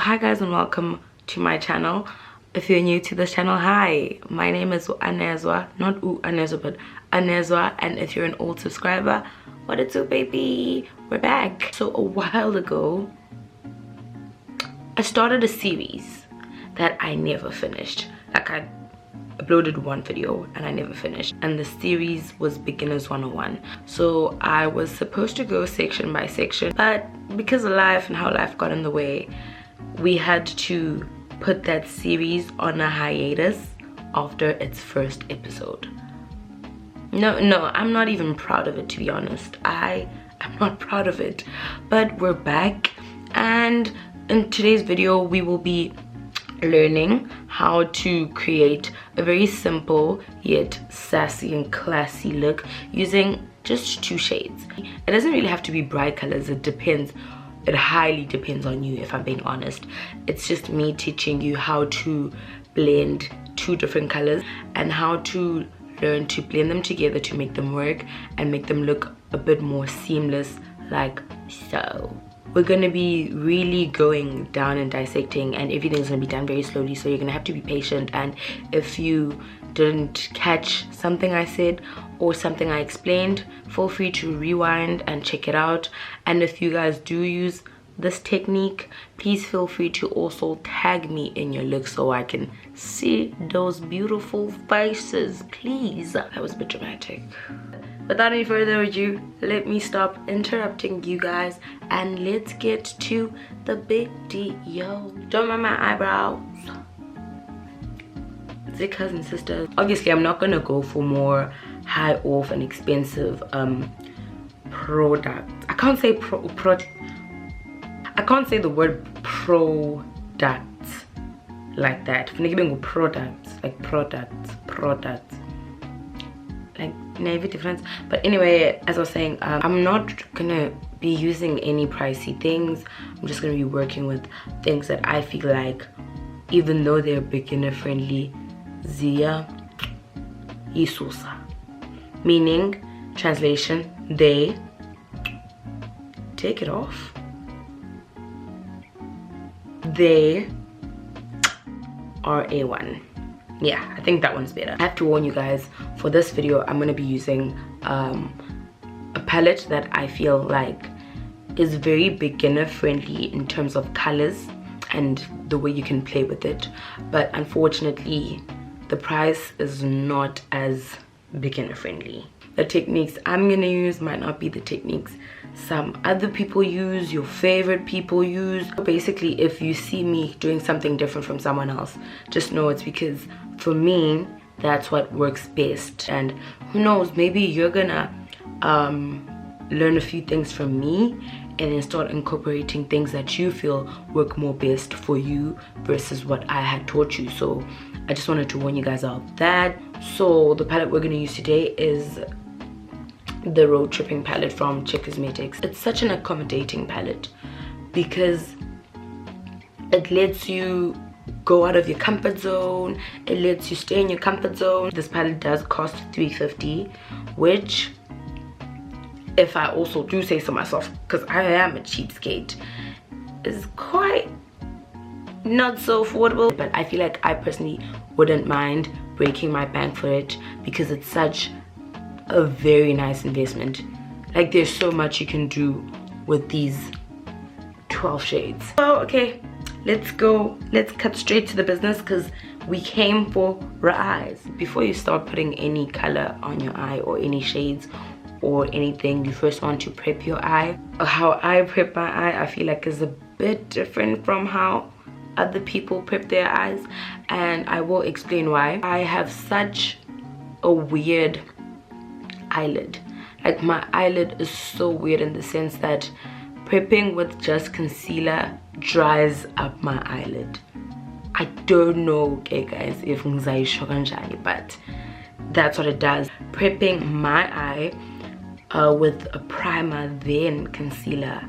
hi guys, and welcome to my channel. If you're new to this channel, hi, my name is Anezwa, not Anezwa, but Anezwa. And if you're an old subscriber, what it's up, baby, we're back. So a while ago I started a series that I never finished. Like, I uploaded one video and I never finished, and the series was Beginners 101. So I was supposed to go section by section, but because of life and how life got in the way, we had to put that series on a hiatus after its first episode. No, I'm not even proud of it, to be honest. I'm not proud of it, but we're back. And in today's video we will be learning how to create a very simple yet sassy and classy look using just 2 shades. It doesn't really have to be bright colors. It depends. It highly depends on you, if I'm being honest. It's just me teaching you how to blend 2 different colors and how to learn to blend them together to make them work and make them look a bit more seamless, like so. We're gonna be really going down and dissecting, and everything's gonna be done very slowly, so you're gonna have to be patient. And if you didn't catch something I said or something I explained, feel free to rewind and check it out. And if you guys do use this technique, please feel free to also tag me in your look so I can see those beautiful faces, please. That was a bit dramatic. Without any further ado, let me stop interrupting you guys and let's get to the big deal. Don't mind my eyebrows. Ziccas and sisters. Obviously, I'm not gonna go for more high off and expensive products. I can't say I can't say the word products like that. Products, like products. Like navy difference. But anyway, as I was saying, I'm not gonna be using any pricey things. I'm just gonna be working with things that I feel like, even though they're beginner friendly, Zia Isusa, meaning translation, they take it off, they are A1. Yeah, I think that one's better. I have to warn you guys, for this video I'm gonna be using a palette that I feel like is very beginner friendly in terms of colors and the way you can play with it, but unfortunately the price is not as beginner friendly. The techniques I'm gonna use might not be the techniques some other people use, your favorite people use. Basically, if you see me doing something different from someone else, just know it's because for me that's what works best. And who knows, maybe you're gonna learn a few things from me and then start incorporating things that you feel work more best for you versus what I had taught you. So I just wanted to warn you guys out that. So the palette we're going to use today is the Road Tripping palette from Chick Cosmetics. It's such an accommodating palette because it lets you go out of your comfort zone. It lets you stay in your comfort zone. This palette does cost $350, which, if I also do say so myself, because I am a cheapskate, is quite not so affordable. But I feel like I personally wouldn't mind breaking my bank for it because it's such a very nice investment. Like, there's so much you can do with these 12 shades. So okay, let's cut straight to the business because we came for our eyes. Before you start putting any color on your eye or any shades or anything, you first want to prep your eye. How I prep my eye, I feel like, is a bit different from how other people prep their eyes, and I will explain why. I have such a weird eyelid. Like, my eyelid is so weird in the sense that prepping with just concealer dries up my eyelid. I don't know, okay guys, if but that's what it does. Prepping my eye with a primer then concealer,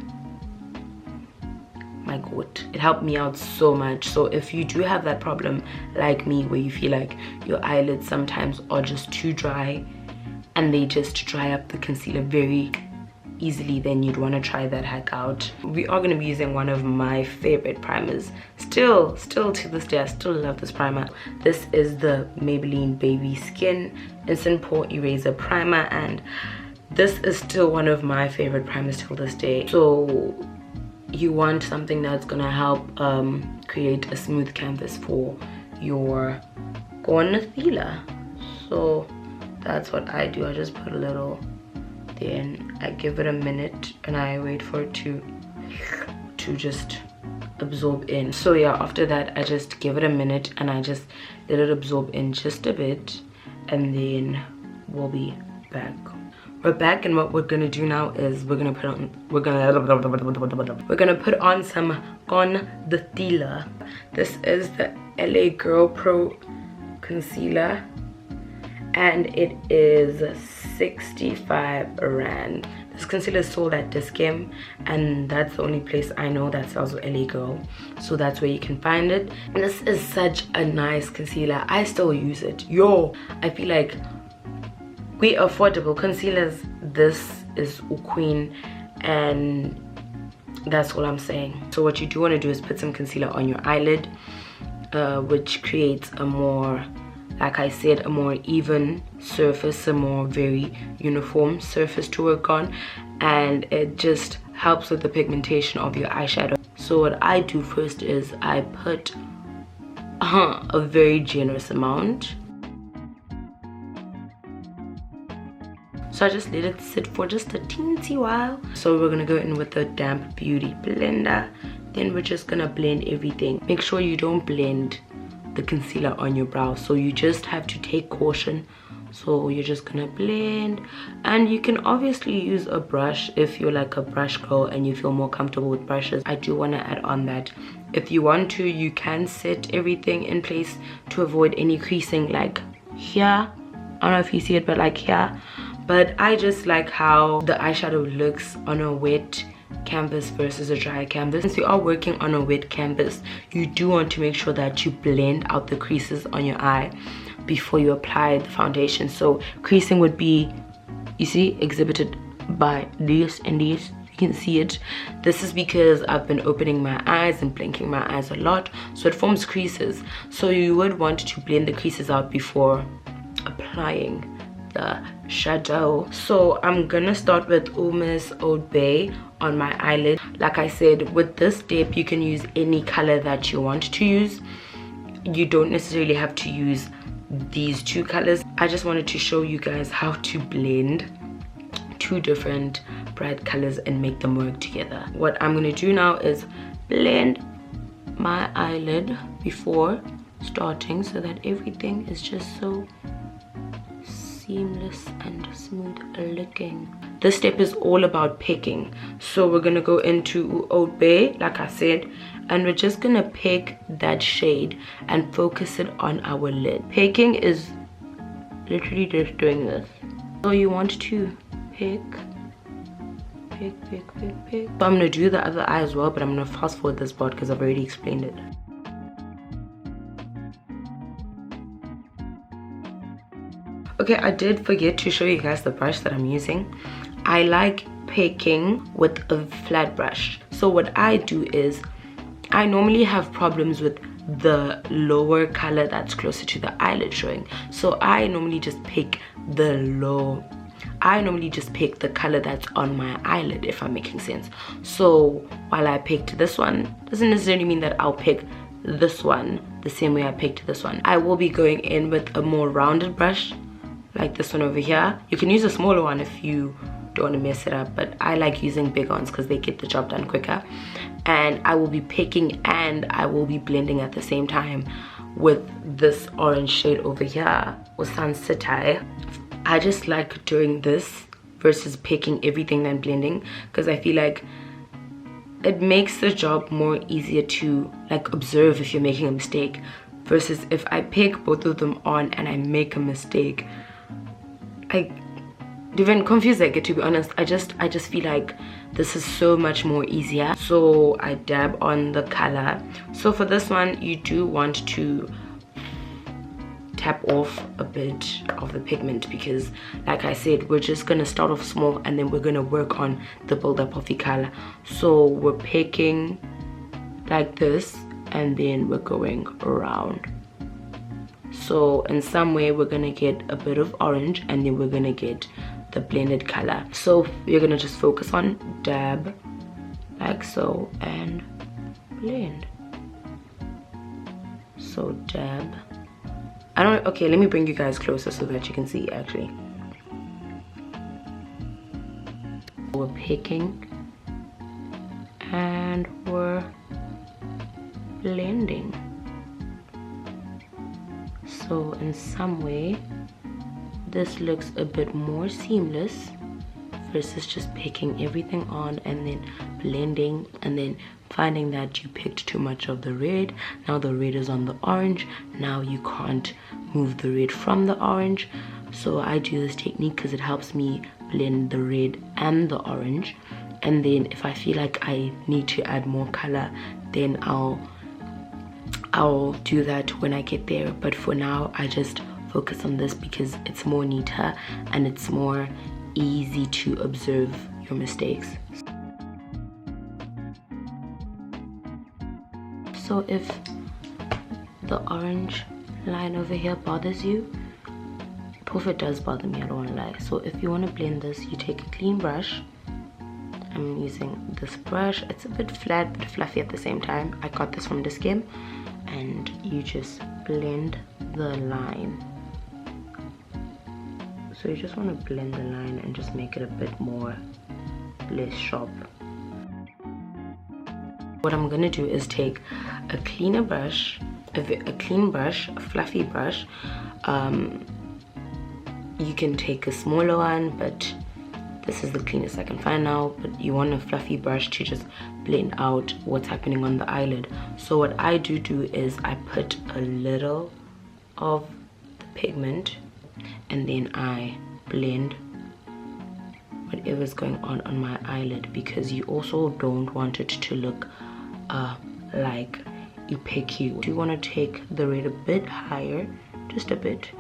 my god, it helped me out so much. So if you do have that problem like me where you feel like your eyelids sometimes are just too dry and they just dry up the concealer very easily, then you'd want to try that hack out. We are going to be using one of my favorite primers. Still to this day, I still love this primer. This is the Maybelline Baby Skin Instant Pore Eraser Primer, and this is still one of my favorite primers till this day. So you want something that's gonna help create a smooth canvas for your concealer. So that's what I do. I just put a little, then I give it a minute and I wait for it to just absorb in. So yeah, after that I just give it a minute and I just let it absorb in just a bit, and then we'll be back. We're back, and what we're gonna do now is we're gonna put on some concealer. This is the LA Girl Pro concealer, and it is 65 rand. This concealer is sold at Discam, and that's the only place I know that sells LA Girl, so that's where you can find it. And this is such a nice concealer. I still use it. Yo, I feel like we affordable concealers, this is queen, and that's all I'm saying. So what you do want to do is put some concealer on your eyelid, which creates a more, like I said, a more even surface, a more very uniform surface to work on, and it just helps with the pigmentation of your eyeshadow. So what I do first is I put a very generous amount. So I just let it sit for just a teensy while. So we're gonna go in with the damp beauty blender. Then we're just gonna blend everything. Make sure you don't blend the concealer on your brow. So you just have to take caution. So you're just gonna blend, and you can obviously use a brush if you're like a brush girl and you feel more comfortable with brushes. I do want to add on that if you want to, you can set everything in place to avoid any creasing, like here. I don't know if you see it, but like here. But I just like how the eyeshadow looks on a wet canvas versus a dry canvas. Since you are working on a wet canvas, you do want to make sure that you blend out the creases on your eye before you apply the foundation. So creasing would be, you see, exhibited by this and this. You can see it. This is because I've been opening my eyes and blinking my eyes a lot, so it forms creases. So you would want to blend the creases out before applying the shadow. So I'm gonna start with Almost Old Bay on my eyelid. Like I said, with this dip you can use any color that you want to use. You don't necessarily have to use these two colors. I just wanted to show you guys how to blend two different bright colors and make them work together. What I'm gonna do now is blend my eyelid before starting so that everything is just so seamless and smooth looking. This step is all about picking. So we're gonna go into Old Bay, like I said, and we're just gonna pick that shade and focus it on our lid. Picking is literally just doing this. So you want to pick. So I'm gonna do the other eye as well, but I'm gonna fast forward this part because I've already explained it. Okay, I did forget to show you guys the brush that I'm using. I like picking with a flat brush. So what I do is, I normally have problems with the lower color that's closer to the eyelid showing. So I normally just pick the color that's on my eyelid, if I'm making sense. So while I picked this one, doesn't necessarily mean that I'll pick this one the same way I picked this one. I will be going in with a more rounded brush, like this one over here. You can use a smaller one if you don't want to mess it up, but I like using big ones because they get the job done quicker. And I will be picking and I will be blending at the same time with this orange shade over here, or Sunset. I just like doing this versus picking everything and blending, because I feel like it makes the job more easier to like observe if you're making a mistake, versus if I pick both of them on and I make a mistake, even confused I get, to be honest. I just feel like this is so much more easier. So I dab on the color. So for this one, you do want to tap off a bit of the pigment, because like I said, we're just gonna start off small and then we're gonna work on the build-up of the color. So we're picking like this and then we're going around. So in some way we're gonna get a bit of orange and then we're gonna get the blended color. So you're gonna just focus on dab like so and blend. So dab. Okay, let me bring you guys closer so that you can see actually. We're picking and we're blending. So in some way this looks a bit more seamless versus just picking everything on and then blending and then finding that you picked too much of the red. Now the red is on the orange. Now you can't move the red from the orange. So I do this technique because it helps me blend the red and the orange. And then if I feel like I need to add more color, then I'll do that when I get there. But for now I just focus on this because it's more neater and it's more easy to observe your mistakes. So if the orange line over here bothers you, proof it does bother me, I don't want to lie. So if you want to blend this, you take a clean brush. I'm using this brush. It's a bit flat but fluffy at the same time. I got this from Discam. And you just blend the line. So you just want to blend the line and just make it a bit more less sharp. What I'm gonna do is take a cleaner brush, a clean brush, a fluffy brush. You can take a smaller one, but this is the cleanest I can find now. But you want a fluffy brush to just blend out what's happening on the eyelid. So what I do is I put a little of the pigment and then I blend whatever's going on my eyelid, because you also don't want it to look like you pick you. You want to take the red a bit higher, just a bit.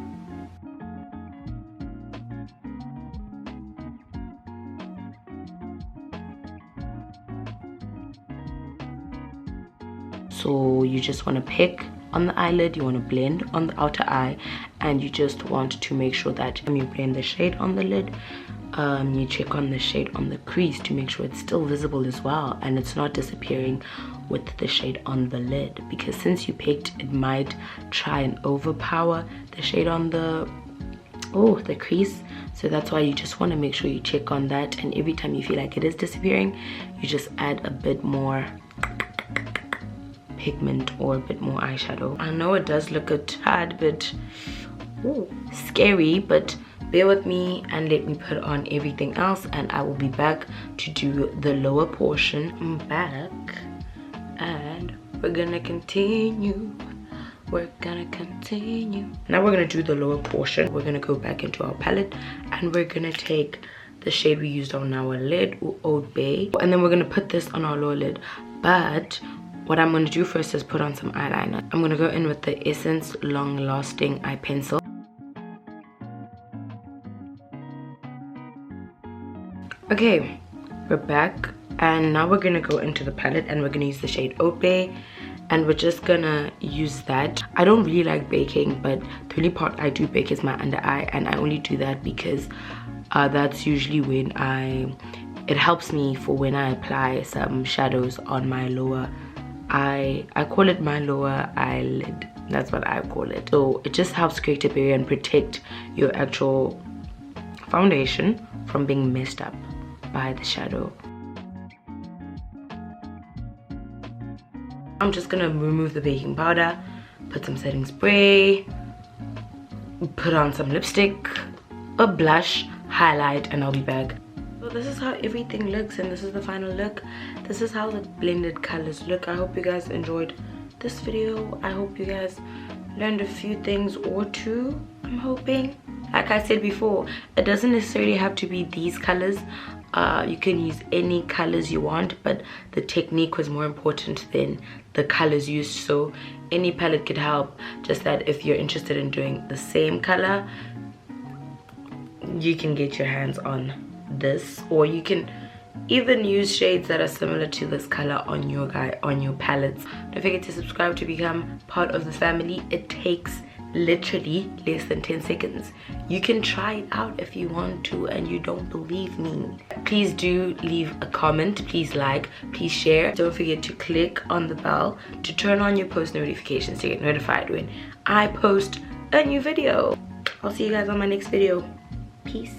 So you just want to pick on the eyelid, you want to blend on the outer eye, and you just want to make sure that you blend the shade on the lid. You check on the shade on the crease to make sure it's still visible as well and it's not disappearing with the shade on the lid, because since you picked, it might try and overpower the shade on the crease. So that's why you just want to make sure you check on that, and every time you feel like it is disappearing, you just add a bit more pigment or a bit more eyeshadow. I know it does look a tad bit scary, but bear with me and let me put on everything else and I will be back to do the lower portion. I'm back and we're gonna continue. Now we're gonna do the lower portion. We're gonna go back into our palette and we're gonna take the shade we used on our lid, Old Bay, and then we're gonna put this on our lower lid. But what I'm going to do first is put on some eyeliner. I'm going to go in with the Essence Long Lasting Eye Pencil. Okay, we're back and now we're going to go into the palette and we're going to use the shade Oat Bay, and we're just going to use that. I don't really like baking, but the only part I do bake is my under eye, and I only do that because that's usually when it helps me for when I apply some shadows on my lower I call it my lower eyelid. That's what I call it. So it just helps create a barrier and protect your actual foundation from being messed up by the shadow. I'm just gonna remove the baking powder, put some setting spray, put on some lipstick, a blush, highlight, and I'll be back. So this is how everything looks, and this is the final look. This is how the blended colors look. I hope you guys enjoyed this video. I hope you guys learned a few things or two, I'm hoping. Like I said before, it doesn't necessarily have to be these colors. You can use any colors you want, but the technique was more important than the colors used. So any palette could help, just that if you're interested in doing the same color, you can get your hands on this, or you can even use shades that are similar to this color on your palettes. Don't forget to subscribe to become part of the family. It takes literally less than 10 seconds. You can try it out if you want to and you don't believe me. Please do leave a comment, please like, please share. Don't forget to click on the bell to turn on your post notifications to get notified when I post a new video. I'll see you guys on my next video. Peace.